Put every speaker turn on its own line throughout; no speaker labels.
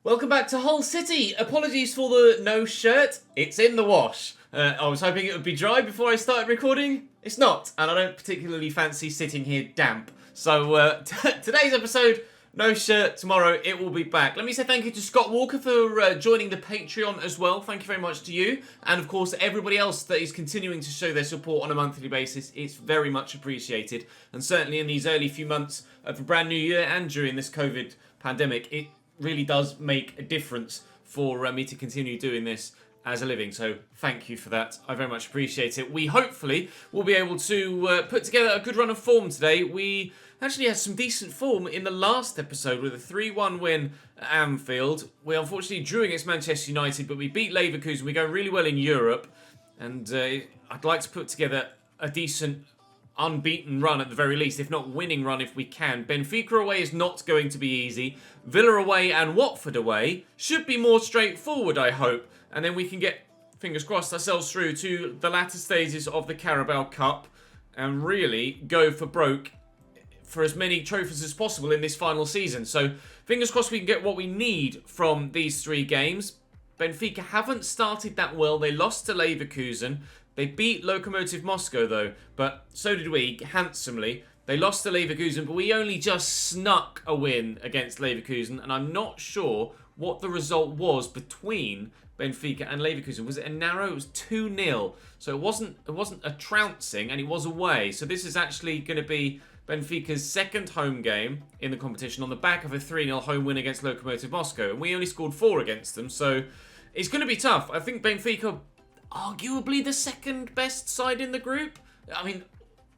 Welcome back to Hull City. Apologies for the no shirt. It's in the wash. I was hoping it would be dry before I started recording. It's not, and I don't particularly fancy sitting here damp. So today's episode, no shirt. Tomorrow it will be back. Let me say thank you to Scott Walker for joining the Patreon as well. Thank you very much to you, and of course everybody else that is continuing to show their support on a monthly basis. It's very much appreciated, and certainly in these early few months of a brand new year and during this COVID pandemic, it really does make a difference for me to continue doing this as a living. So thank you for that. I very much appreciate it. We hopefully will be able to put together a good run of form today. We actually had some decent form in the last episode with a 3-1 win at Anfield. We unfortunately drew against Manchester United, but we beat Leverkusen. We're going really well in Europe, and I'd like to put together a decent unbeaten run at the very least, if not winning run if we can. Benfica away is not going to be easy. Villa away and Watford away should be more straightforward, I hope. And then we can get, fingers crossed, ourselves through to the latter stages of the Carabao Cup and really go for broke for as many trophies as possible in this final season. So fingers crossed we can get what we need from these three games. Benfica haven't started that well. They lost to Leverkusen. They beat Lokomotiv Moscow though, but so did we, handsomely. They lost to Leverkusen, but we only just snuck a win against Leverkusen, and I'm not sure what the result was between Benfica and Leverkusen. Was it a narrow? It was 2-0. So it wasn't a trouncing, and it was away. So this is actually going to be Benfica's second home game in the competition on the back of a 3-0 home win against Lokomotiv Moscow. And we only scored 4 against them, so it's going to be tough. I think Benfica arguably the second best side in the group. I mean,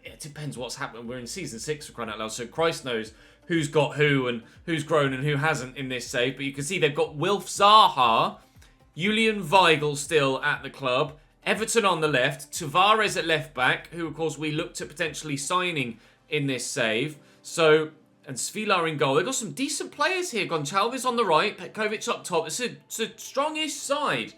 it depends what's happening. We're in season 6 for crying out loud, so Christ knows who's got who and who's grown and who hasn't in this save. But you can see they've got Wilf Zaha, Julian Weigl still at the club, Everton on the left, Tavares at left back, who of course we looked at potentially signing in this save. So, and Svilar in goal. They've got some decent players here. Goncalves on the right, Petkovic up top. It's a strongish side.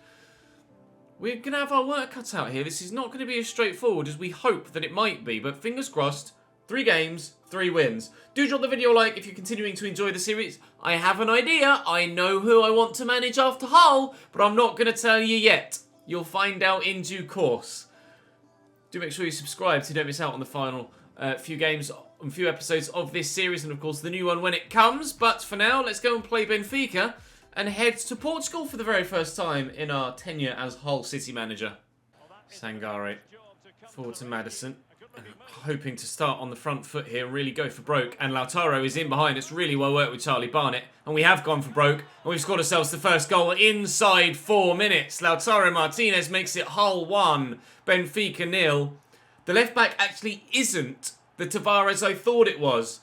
We're going to have our work cut out here. This is not going to be as straightforward as we hope that it might be. But fingers crossed, 3 games, 3 wins. Do drop the video a like if you're continuing to enjoy the series. I have an idea. I know who I want to manage after Hull, but I'm not going to tell you yet. You'll find out in due course. Do make sure you subscribe so you don't miss out on the final few games and few episodes of this series. And of course the new one when it comes. But for now, let's go and play Benfica and head to Portugal for the very first time in our tenure as Hull City manager. Sangare forward to Madison, hoping to start on the front foot here and really go for broke. And Lautaro is in behind. It's really well worked with Charlie Barnett. And we have gone for broke. And we've scored ourselves the first goal inside 4 minutes. Lautaro Martinez makes it Hull 1, Benfica 0. The left back actually isn't the Tavares I thought it was.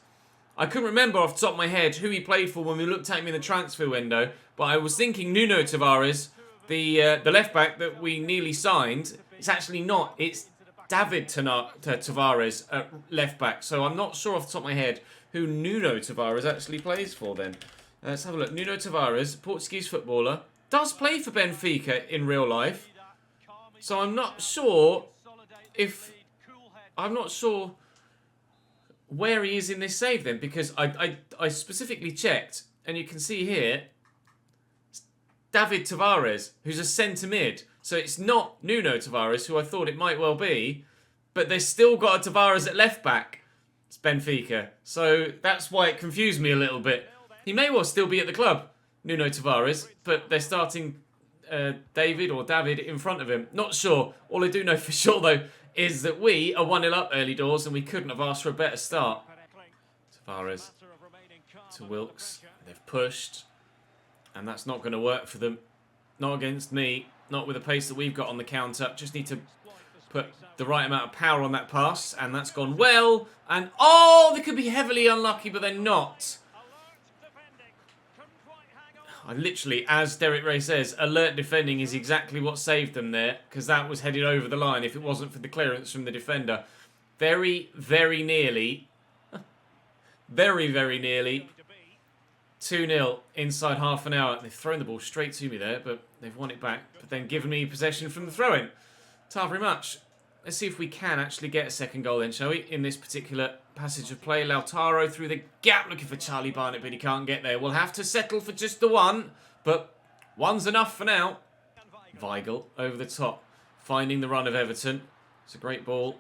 I couldn't remember off the top of my head who he played for when we looked at him in the transfer window, but I was thinking Nuno Tavares, the left back that we nearly signed. It's actually not. It's David Tavares at left back. So I'm not sure off the top of my head who Nuno Tavares actually plays for then. Let's have a look. Nuno Tavares, Portuguese footballer, does play for Benfica in real life. So I'm not sure where he is in this save then, because I specifically checked, and you can see here David Tavares, who's a centre mid. So it's not Nuno Tavares, who I thought it might well be, but they've still got a Tavares at left back. It's Benfica. So that's why it confused me a little bit. He may well still be at the club, Nuno Tavares, but they're starting David in front of him. Not sure. All I do know for sure, though, is that we are 1-0 up early doors and we couldn't have asked for a better start. Tavares to Wilkes. They've pushed. And that's not going to work for them. Not against me. Not with the pace that we've got on the counter. Just need to put the right amount of power on that pass. And that's gone well. And, oh, they could be heavily unlucky, but they're not. I literally, as Derek Ray says, alert defending is exactly what saved them there. Because that was headed over the line if it wasn't for the clearance from the defender. Very, very nearly. Very, very nearly. 2-0 inside half an hour. They've thrown the ball straight to me there, but they've won it back. But then given me possession from the throw-in. Not very much. Let's see if we can actually get a second goal then, shall we? In this particular passage of play. Lautaro through the gap looking for Charlie Barnett, but he can't get there. We'll have to settle for just the one. but one's enough for now. Weigl over the top, finding the run of Everton. It's a great ball.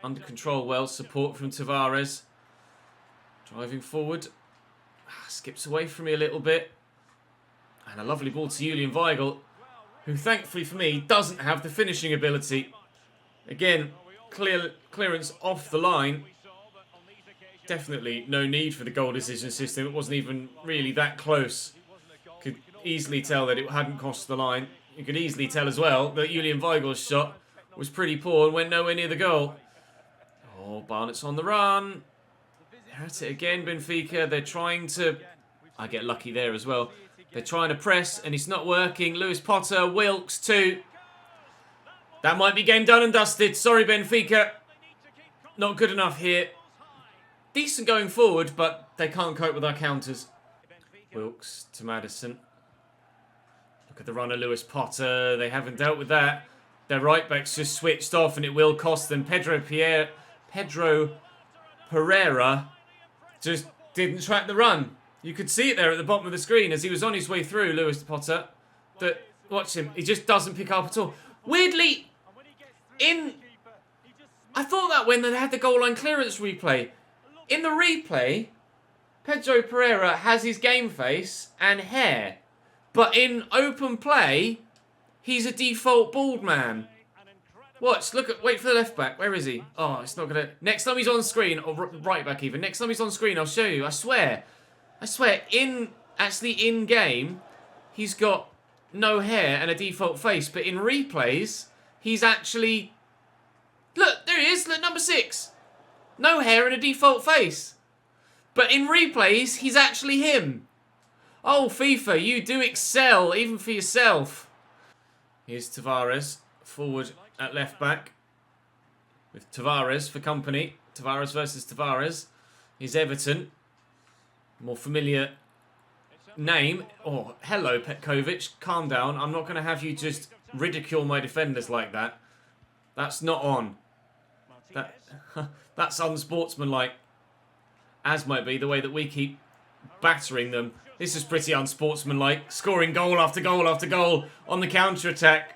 Under control well. Support from Tavares. Driving forward. Skips away from me a little bit. And a lovely ball to Julian Weigl, who thankfully for me doesn't have the finishing ability. Again, clearance off the line. Definitely no need for the goal decision system. It wasn't even really that close. Could easily tell that it hadn't crossed the line. You could easily tell as well that Julian Weigl's shot was pretty poor and went nowhere near the goal. Oh, Barnett's on the run. At it again, Benfica. They're trying to... I get lucky there as well. They're trying to press and it's not working. Lewis Potter, Wilkes too. That might be game done and dusted. Sorry, Benfica. Not good enough here. Decent going forward, but they can't cope with our counters. Wilkes to Maddison. Look at the runner, Lewis Potter. They haven't dealt with that. Their right back's just switched off and it will cost them. Pedro Pereira just didn't track the run. You could see it there at the bottom of the screen as he was on his way through, Lewis Potter. That, watch him, he just doesn't pick up at all. Weirdly, I thought that when they had the goal line clearance replay. In the replay, Pedro Pereira has his game face and hair. But in open play, he's a default bald man. Watch, wait for the left back. Where is he? Oh, it's not gonna... Next time he's on screen, or right back even. Next time he's on screen, I'll show you. I swear, actually in game, he's got no hair and a default face. But in replays, he's actually... Look, there he is. Look, number 6. No hair and a default face. But in replays, he's actually him. Oh, FIFA, you do excel, even for yourself. Here's Tavares, forward at left back. With Tavares for company. Tavares versus Tavares. Here's Everton. More familiar name. Oh, hello, Petkovic. Calm down. I'm not going to have you just ridicule my defenders like that. That's not on. That's unsportsmanlike. As might be the way that we keep battering them. This is pretty unsportsmanlike. Scoring goal after goal after goal on the counter-attack.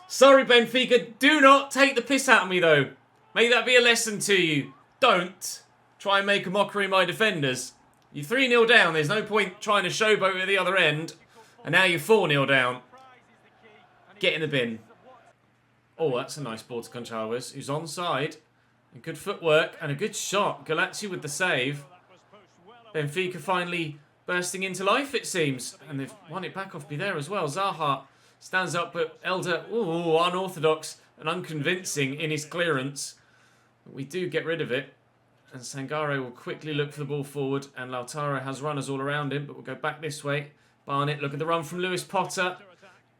Sorry, Benfica. Do not take the piss out of me, though. May that be a lesson to you. Don't try and make a mockery of my defenders. You're 3-0 down. There's no point trying to showboat at the other end. And now you're 4-0 down. Get in the bin. Oh, that's a nice ball to Gonçalves, who's onside. And good footwork and a good shot. Galazzi with the save. Benfica finally bursting into life, it seems. And they've won it back off me there as well. Zaha stands up, but Elder, ooh, unorthodox and unconvincing in his clearance. But we do get rid of it. And Sangare will quickly look for the ball forward. And Lautaro has runners all around him, but we'll go back this way. Barnett, look at the run from Lewis Potter.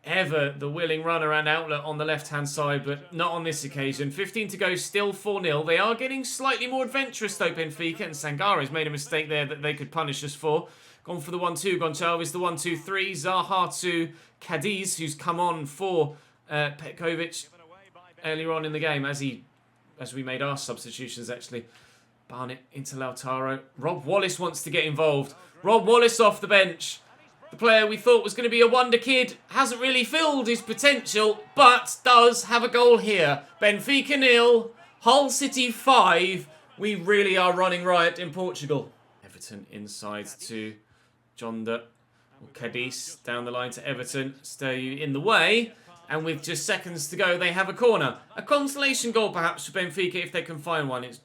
Ever the willing runner and outlet on the left-hand side, but not on this occasion. 15 to go, still 4-0. They are getting slightly more adventurous, though, Benfica, and Sangare's made a mistake there that they could punish us for. Gone for the 1-2, Gonçalves the 1-2-3. Zaha to Cadiz, who's come on for Petkovic earlier on in the game, as we made our substitutions, actually. Barnett into Lautaro. Rob Wallace wants to get involved. Rob Wallace off the bench. The player we thought was going to be a wonder kid hasn't really filled his potential, but does have a goal here. Benfica 0, Hull City 5. We really are running riot in Portugal. Everton inside to Jonda. Cadiz down the line to Everton. Stay in the way. And with just seconds to go, they have a corner. A consolation goal perhaps for Benfica if they can find one. I don't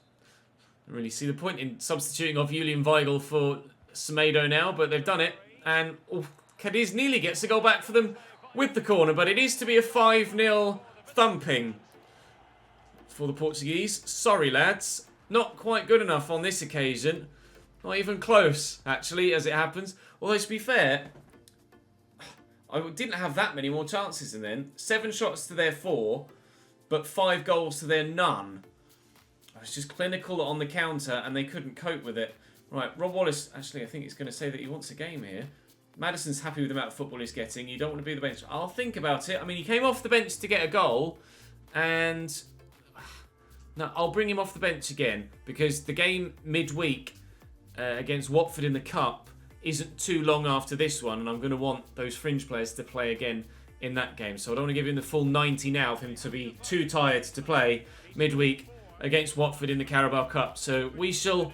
really see the point in substituting off Julian Weigl for Semedo now, but they've done it. And Cadiz nearly gets a goal back for them with the corner, but it is to be a 5-0 thumping for the Portuguese. Sorry, lads. Not quite good enough on this occasion. Not even close, actually, as it happens. Although, to be fair, I didn't have that many more chances in then. 7 shots to their 4, but 5 goals to their none. I was just clinical on the counter, and they couldn't cope with it. Right, Rob Wallace, actually, I think he's going to say that he wants a game here. Maddison's happy with the amount of football he's getting. You don't want to be the bench. I'll think about it. I mean, he came off the bench to get a goal. And no, I'll bring him off the bench again. Because the game midweek against Watford in the Cup isn't too long after this one, and I'm going to want those fringe players to play again in that game. So I don't want to give him the full 90 now for him to be too tired to play midweek against Watford in the Carabao Cup. So we shall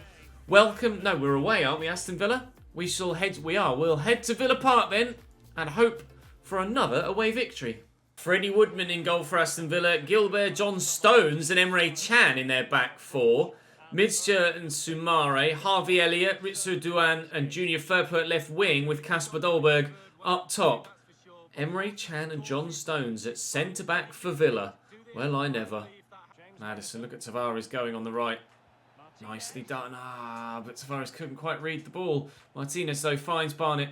welcome... No, we're away, aren't we, Aston Villa? We'll head to Villa Park then and hope for another away victory. Freddie Woodman in goal for Aston Villa. Gilbert, John Stones and Emre Can in their back four. Midscher and Soumare, Harvey Elliott, Ritsu Douan and Junior Firpo at left wing with Kasper Dolberg up top. Emre Can and John Stones at centre-back for Villa. Well, I never. Maddison, look at Tavares going on the right. Nicely done. But Tavares couldn't quite read the ball. Martinez, though, finds Barnett.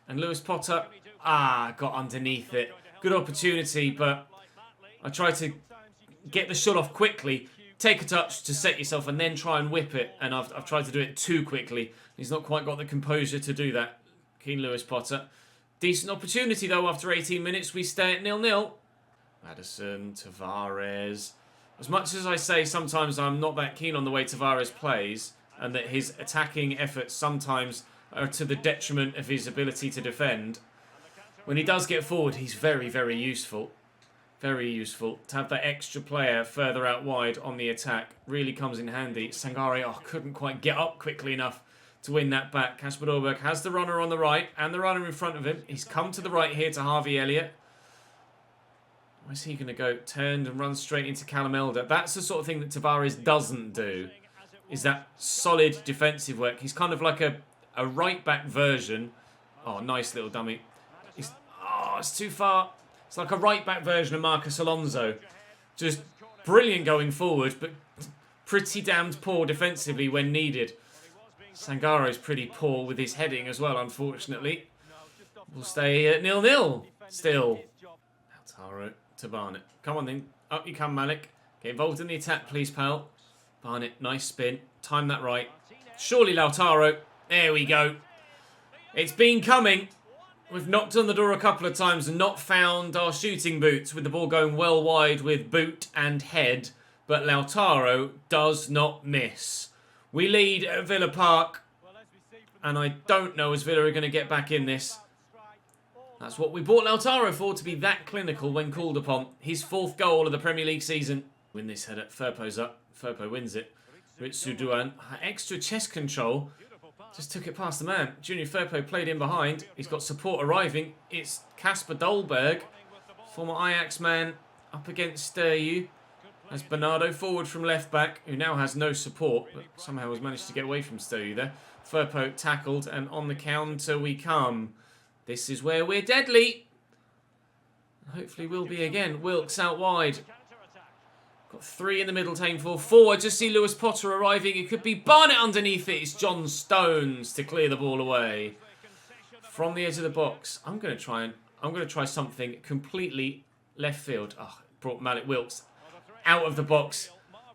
And Lewis Potter, got underneath it. Good opportunity, but I tried to get the shot off quickly. Take a touch to set yourself and then try and whip it. And I've tried to do it too quickly. He's not quite got the composure to do that. Keen Lewis Potter. Decent opportunity, though, after 18 minutes. We stay at 0-0. Maddison, Tavares. As much as I say sometimes I'm not that keen on the way Tavares plays and that his attacking efforts sometimes are to the detriment of his ability to defend, when he does get forward, he's very, very useful. Very useful. To have that extra player further out wide on the attack really comes in handy. Sangare couldn't quite get up quickly enough to win that back. Kasper Dolberg has the runner on the right and the runner in front of him. He's come to the right here to Harvey Elliott. Where's he going to go? Turned and run straight into Callum Elder. That's the sort of thing that Tavares doesn't do, is that solid defensive work. He's kind of like a right-back version. Oh, nice little dummy. It's too far. It's like a right-back version of Marcus Alonso. Just brilliant going forward, but pretty damned poor defensively when needed. Sangaro's pretty poor with his heading as well, unfortunately. We'll stay at 0-0 still. Lautaro to Barnett. Come on then. Up you come, Malik. Get involved in the attack, please, pal. Barnett, nice spin. Time that right. Surely Lautaro. There we go. It's been coming. We've knocked on the door a couple of times and not found our shooting boots with the ball going well wide with boot and head. But Lautaro does not miss. We lead at Villa Park. And I don't know as Villa are going to get back in this. That's what we bought Lautaro for, to be that clinical when called upon. His 4th goal of the Premier League season. Win this header. Firpo's up. Firpo wins it. Ritsu Douan. Extra chest control. Just took it past the man. Junior Firpo played in behind. He's got support arriving. It's Kasper Dolberg, former Ajax man, up against you. As Bernardo forward from left back, who now has no support, but somehow has managed to get away from Sturyu there. Firpo tackled, and on the counter we come. This is where we're deadly. Hopefully we'll be again. Wilkes out wide. Got 3 in the middle, team for. I just see Lewis Potter arriving. It could be Barnett underneath it. It's John Stones to clear the ball away from the edge of the box. I'm going to try something completely left field. Brought Malik Wilkes out of the box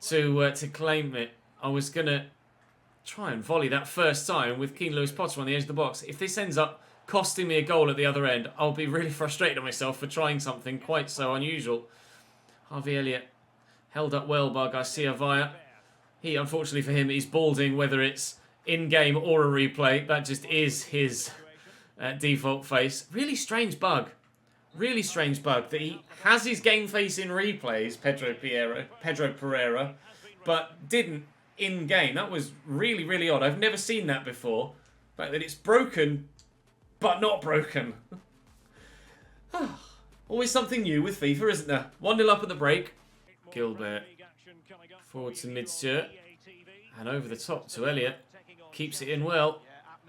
to claim it. I was going to try and volley that first time with Keen Lewis Potter on the edge of the box. If this ends up costing me a goal at the other end, I'll be really frustrated at myself for trying something quite so unusual. Harvey Elliott held up well by Garcia Vaya. He, unfortunately for him, is balding, whether it's in-game or a replay. That just is his default face. Really strange bug. Really strange bug that he has his game face in replays, Pedro Pereira, but didn't in-game. That was really, really odd. I've never seen that before. The fact that it's broken, but not broken. Always something new with FIFA, isn't there? 1-0 up at the break. Gilbert forward to Midscher and over the top to Elliott. Keeps it in well.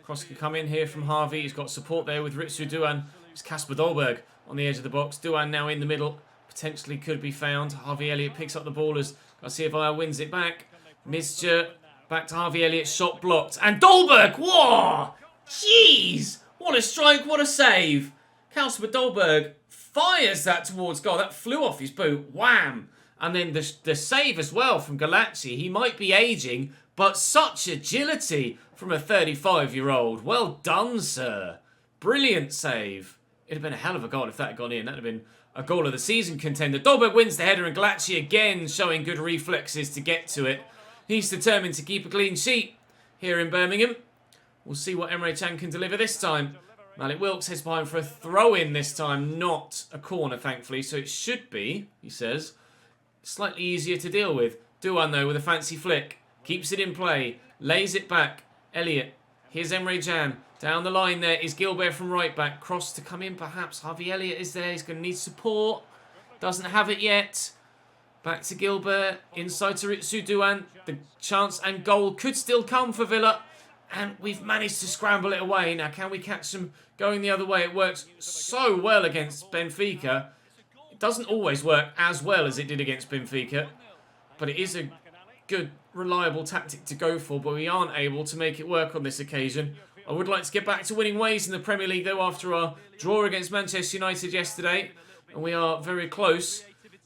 Cross can come in here from Harvey. He's got support there with Ritsu Douan. It's Kasper Dolberg on the edge of the box. Douan now in the middle. Potentially could be found. Harvey Elliott picks up the ball as Garcia Vaya wins it back. Midscher back to Harvey Elliott. Shot blocked. And Dolberg! Whoa! Jeez! What a strike, what a save. Kasper Dolberg fires that towards goal. That flew off his boot. Wham! And then the save as well from Galacci. He might be ageing, but such agility from a 35-year-old. Well done, sir. Brilliant save. It'd have been a hell of a goal if that had gone in. That would have been a goal of the season contender. Dolberg wins the header and Galacci again showing good reflexes to get to it. He's determined to keep a clean sheet here in Birmingham. We'll see what Emre Can can deliver this time. Malik Wilks heads behind for a throw-in this time, not a corner, thankfully. So it should be, he says, slightly easier to deal with. Douan, though, with a fancy flick. Keeps it in play. Lays it back. Elliott. Here's Emre Can. Down the line there is Gilbert from right back. Cross to come in, perhaps. Harvey Elliott is there. He's going to need support. Doesn't have it yet. Back to Gilbert. Inside to Ritsu Douan. The chance and goal could still come for Villa. And we've managed to scramble it away. Now, can we catch them going the other way? It works so well against Benfica. It doesn't always work as well as it did against Benfica. But it is a good, reliable tactic to go for. But we aren't able to make it work on this occasion. I would like to get back to winning ways in the Premier League, though, after our draw against Manchester United yesterday. And we are very close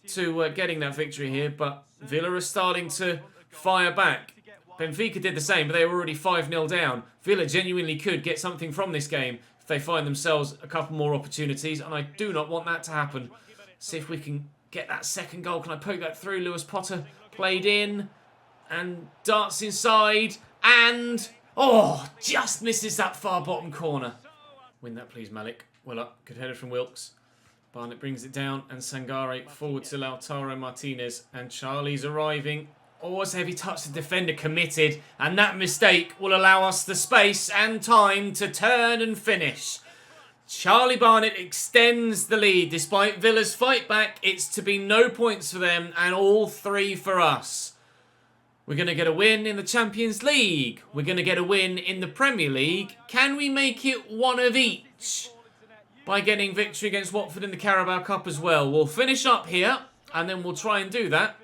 to getting that victory here. But Villa are starting to fire back. Benfica did the same, but they were already 5-0 down. Villa genuinely could get something from this game if they find themselves a couple more opportunities, and I do not want that to happen. See if we can get that second goal. Can I poke that through? Lewis Potter played in and darts inside and... oh, just misses that far bottom corner. Win that, please, Malik. Well up. Good header from Wilks. Barnett brings it down, and Sangare forward to Lautaro Martinez, and Charlie's arriving. Oh, it's a heavy touch. The defender committed, and that mistake will allow us the space and time to turn and finish. Charlie Barnett extends the lead. Despite Villa's fight back, it's to be no points for them and all 3 for us. We're going to get a win in the Champions League. We're going to get a win in the Premier League. Can we make it one of each? By getting victory against Watford in the Carabao Cup as well. We'll finish up here, and then we'll try and do that.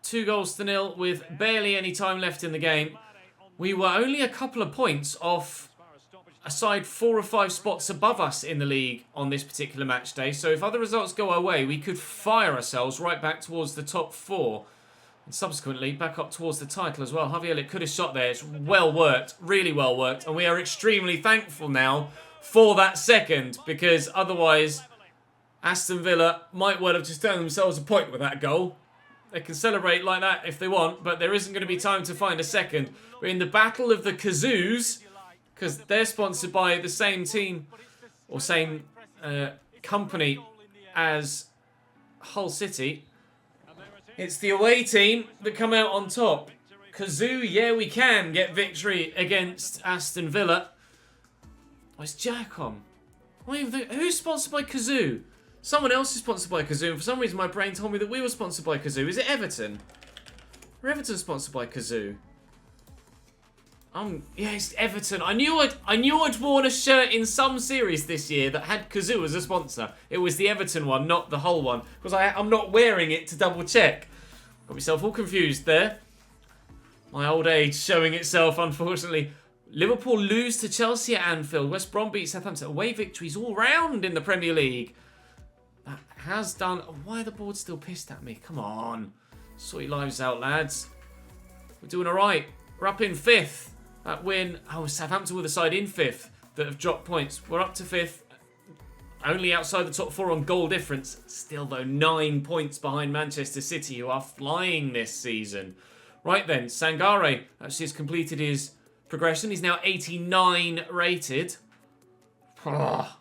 2-0 with barely any time left in the game. We were only a couple of points off a side 4 or 5 spots above us in the league on this particular match day. So if other results go our way, we could fire ourselves right back towards the top 4. And subsequently back up towards the title as well. Harvey Elliott could have shot there. It's well worked, really well worked. And we are extremely thankful now for that second, because otherwise Aston Villa might well have just turned themselves a point with that goal. They can celebrate like that if they want, but there isn't going to be time to find a second. We're in the battle of the Kazoos, because they're sponsored by the same team, or same company as Hull City. It's the away team that come out on top. Kazoo, yeah, we can get victory against Aston Villa. Oh, it's Jacom. Who's sponsored by Kazoo? Someone else is sponsored by Kazoo, and for some reason my brain told me that we were sponsored by Kazoo. Is it Everton? Or Everton sponsored by Kazoo? Yeah, it's Everton. I knew I'd worn a shirt in some series this year that had Kazoo as a sponsor. It was the Everton one, not the Hull one, because I'm not wearing it to double check. Got myself all confused there. My old age showing itself, unfortunately. Liverpool lose to Chelsea at Anfield. West Brom beat Southampton. Away victories all round in the Premier League. That has done... Why are the board still pissed at me? Come on. Sort your lives out, lads. We're doing all right. We're up in 5th. That win... Oh, Southampton with a side in 5th that have dropped points. We're up to 5th. Only outside the top 4 on goal difference. Still, though, 9 points behind Manchester City, who are flying this season. Right then, Sangare actually has completed his progression. He's now 89 rated. Oh,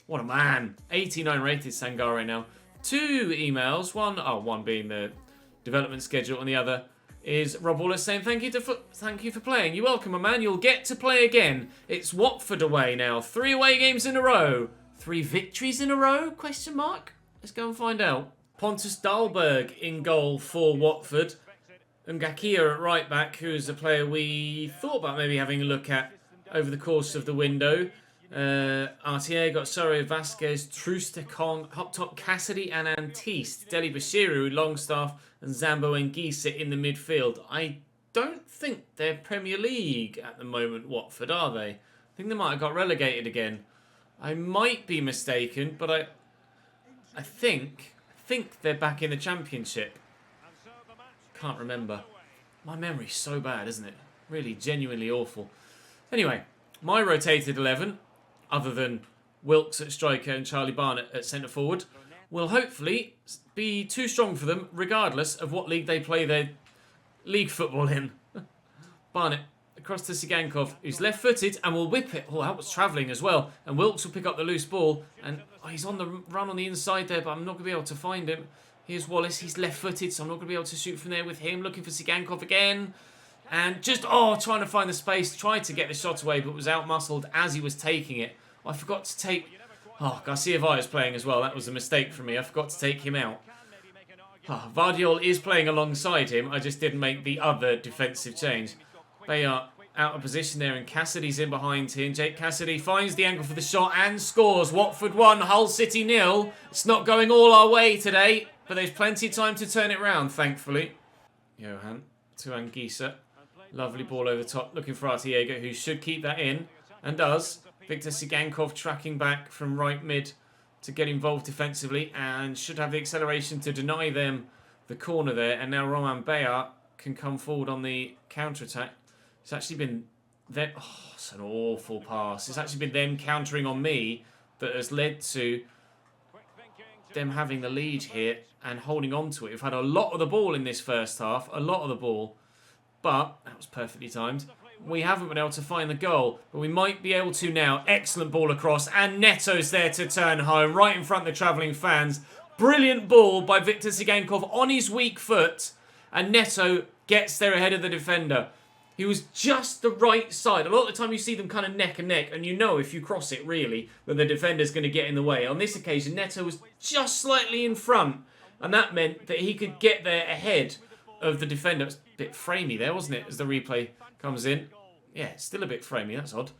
what a man. 89 rated Sangare now. 2 emails. One being the development schedule, and the other is Rob Wallace saying thank you for playing. You're welcome, my man. You'll get to play again. It's Watford away now. 3 away games in a row. 3 victories in a row? Question mark. Let's go and find out. Pontus Dahlberg in goal for Watford. Ngakia at right back, who is a player we thought about maybe having a look at over the course of the window. RTA got Sorio Vasquez, Trustekong, up top Cassidy and Antiste, Deli Bashiru, Longstaff and Zambo Ngisa in the midfield. I don't think they're Premier League at the moment, Watford, are they? I think they might have got relegated again. I might be mistaken, but I think they're back in the Championship. Can't remember. My memory's so bad, isn't it? Really, genuinely awful. Anyway, my rotated 11, other than Wilks at striker and Charlie Barnett at centre forward, will hopefully be too strong for them, regardless of what league they play their league football in. Barnett Across to Sigankov, who's left-footed and will whip it. Oh, that was travelling as well. And Wilkes will pick up the loose ball. And he's on the run on the inside there, but I'm not going to be able to find him. Here's Wallace. He's left-footed, so I'm not going to be able to shoot from there with him. Looking for Sigankov again. And just, trying to find the space. Tried to get the shot away, but was out-muscled as he was taking it. I forgot to take... Garcia Valle is playing as well. That was a mistake from me. I forgot to take him out. Vardiol is playing alongside him. I just didn't make the other defensive change. They are out of position there, and Cassidy's in behind him. Jake Cassidy finds the angle for the shot and scores. Watford 1, Hull City 0. It's not going all our way today, but there's plenty of time to turn it round, thankfully. Johan to Anguissa. Lovely ball over the top, looking for Artiega, who should keep that in, and does. Victor Sigankov tracking back from right mid to get involved defensively, and should have the acceleration to deny them the corner there. And now Roman Bayard can come forward on the counter-attack. It's actually been them. Oh, it's an awful pass. It's actually been them countering on me that has led to them having the lead here and holding on to it. We've had a lot of the ball in this first half, a lot of the ball, but that was perfectly timed. We haven't been able to find the goal, but we might be able to now. Excellent ball across, and Neto's there to turn home, right in front of the travelling fans. Brilliant ball by Victor Sigankov on his weak foot, and Neto gets there ahead of the defender. He was just the right side. A lot of the time you see them kind of neck and neck, and you know if you cross it, really, that the defender's going to get in the way. On this occasion, Neto was just slightly in front, and that meant that he could get there ahead of the defender. It was a bit framey there, wasn't it, as the replay comes in. Yeah, it's still a bit framey, that's odd.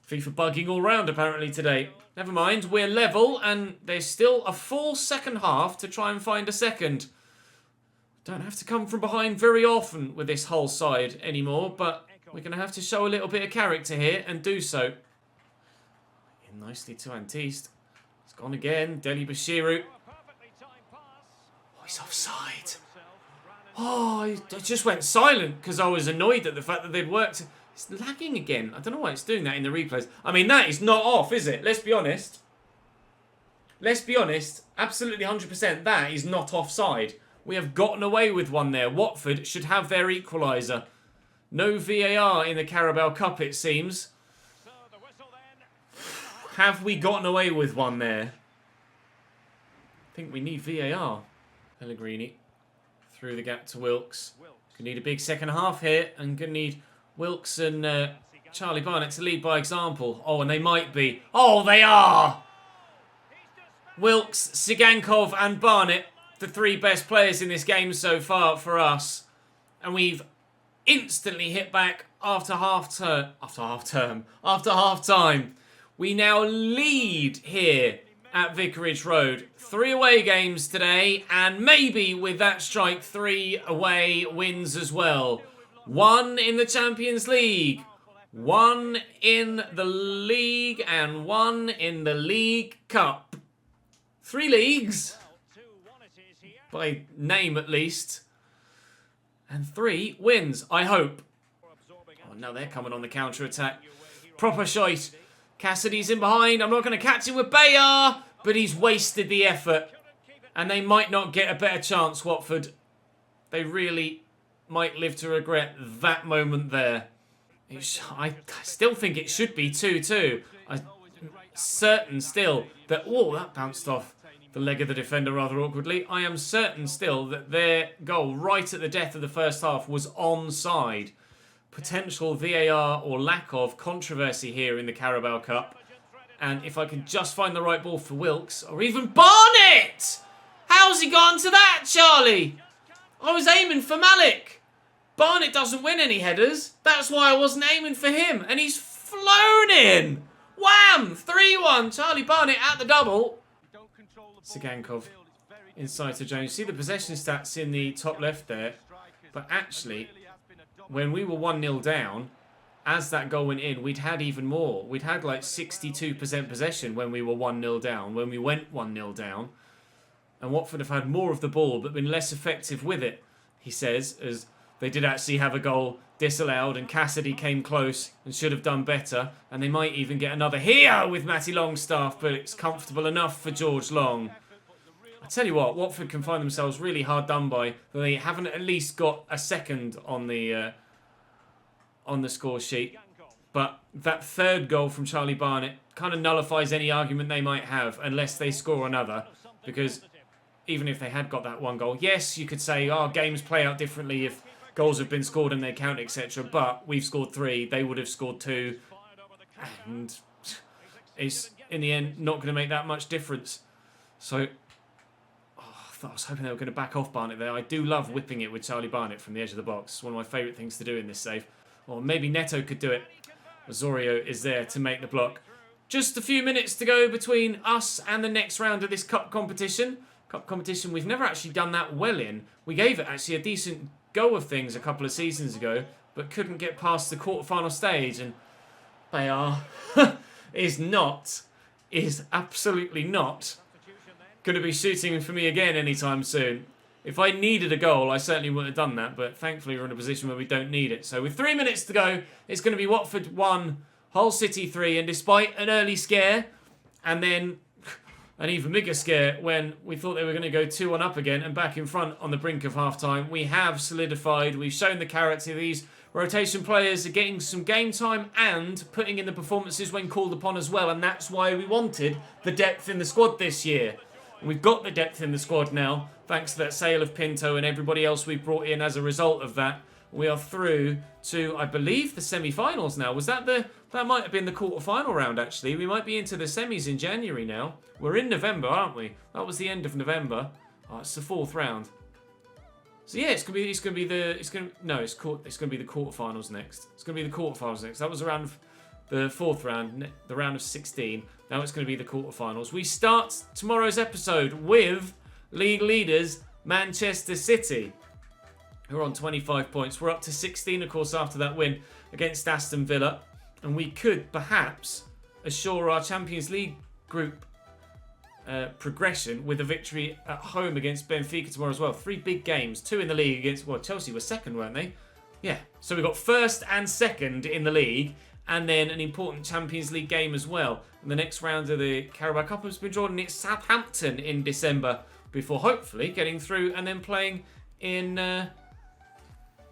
FIFA bugging all round, apparently, today. Never mind, we're level, and there's still a full second half to try and find a second. Don't have to come from behind very often with this Hull side anymore, but we're going to have to show a little bit of character here and do so. In nicely to Antiste. It's gone again. Deli Bashiru. Oh, he's offside. Oh, I just went silent because I was annoyed at the fact that they'd worked. It's lagging again. I don't know why it's doing that in the replays. I mean, that is not off, is it? Let's be honest. Let's be honest. Absolutely 100%. That is not offside. We have gotten away with one there. Watford should have their equaliser. No VAR in the Carabao Cup, it seems. Have we gotten away with one there? I think we need VAR. Pellegrini through the gap to Wilkes. Gonna need a big second half here, and gonna need Wilkes and Charlie Barnett to lead by example. Oh, and they might be. Oh, they are! Wilkes, Sigankov and Barnett, the three best players in this game so far for us. And we've instantly hit back after half-time. We now lead here at Vicarage Road. 3 away games today, and maybe with that strike, 3 away wins as well. 1 in the Champions League, 1 in the league, and 1 in the League Cup. 3 leagues, by name at least, and 3 wins, I hope. Oh, now they're coming on the counter-attack. Proper shite. Cassidy's in behind. I'm not going to catch him with Bayard, but he's wasted the effort. And they might not get a better chance, Watford. They really might live to regret that moment there. I still think it should be 2-2. I'm certain still that... Oh, that bounced off the leg of the defender rather awkwardly. I am certain still that their goal right at the death of the first half was onside. Potential VAR or lack of controversy here in the Carabao Cup. And if I can just find the right ball for Wilkes, or even Barnett! How's he gone to that, Charlie? I was aiming for Malik. Barnett doesn't win any headers. That's why I wasn't aiming for him. And he's flown in. Wham! 3-1. Charlie Barnett at the double. Sigankov inside to Jones. See the possession stats in the top left there. But actually, when we were 1-0 down, as that goal went in, we'd had even more. We'd had like 62% possession when we were 1-0 down, when we went 1-0 down. And Watford have had more of the ball, but been less effective with it, he says, as they did actually have a goal disallowed, and Cassidy came close and should have done better. And they might even get another here with Matty Longstaff, but it's comfortable enough for George Long. I tell you what, Watford can find themselves really hard done by. They haven't at least got a second on the on the score sheet. But that third goal from Charlie Barnett kind of nullifies any argument they might have unless they score another. Because even if they had got that one goal, yes, you could say, oh, games play out differently if goals have been scored and they count, etc. But we've scored 3, they would have scored 2. And it's, in the end, not going to make that much difference. So, I was hoping they were going to back off Barnett there. I do love whipping it with Charlie Barnett from the edge of the box. It's one of my favourite things to do in this save. Or maybe Neto could do it. Osorio is there to make the block. Just a few minutes to go between us and the next round of this cup competition. Cup competition we've never actually done that well in. We gave it actually a decent go of things a couple of seasons ago, but couldn't get past the quarter-final stage. And they are... is absolutely not going to be shooting for me again anytime soon. If I needed a goal, I certainly would have done that, but thankfully we're in a position where we don't need it. So with 3 minutes to go, it's going to be Watford 1, Hull City 3, and despite an early scare, and then an even bigger scare when we thought they were going to go 2-1 up again and back in front on the brink of half-time, we have solidified, we've shown the character. These rotation players are getting some game time and putting in the performances when called upon as well, and that's why we wanted the depth in the squad this year. We've got the depth in the squad now, thanks to that sale of Pinto and everybody else we've brought in as a result of that. We are through to, I believe, the semi-finals now. That might have been the quarter-final round, actually. We might be into the semis in January now. We're in November, aren't we? That was the end of November. Oh, it's the 4th round. So yeah, it's gonna be the quarterfinals next. It's gonna be the quarterfinals next. That was around the 4th round, the round of 16. Now it's going to be the quarterfinals. We start tomorrow's episode with league leaders Manchester City, who are on 25 points. We're up to 16, of course, after that win against Aston Villa. And we could perhaps assure our Champions League group progression with a victory at home against Benfica tomorrow as well. 3 big games, 2 in the league against, well, Chelsea were second, weren't they? Yeah. So we've got first and second in the league, and then an important Champions League game as well. And the next round of the Carabao Cup has been drawn, and it's Southampton in December before hopefully getting through and then playing in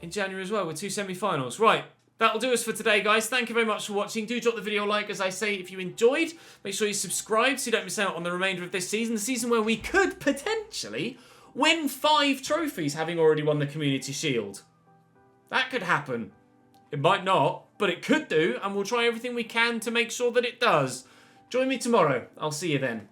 January as well with 2 semi-finals. Right, that'll do us for today, guys. Thank you very much for watching. Do drop the video a like, as I say, if you enjoyed. Make sure you subscribe so you don't miss out on the remainder of this season. The season where we could potentially win 5 trophies, having already won the Community Shield. That could happen. It might not, but it could do, and we'll try everything we can to make sure that it does. Join me tomorrow. I'll see you then.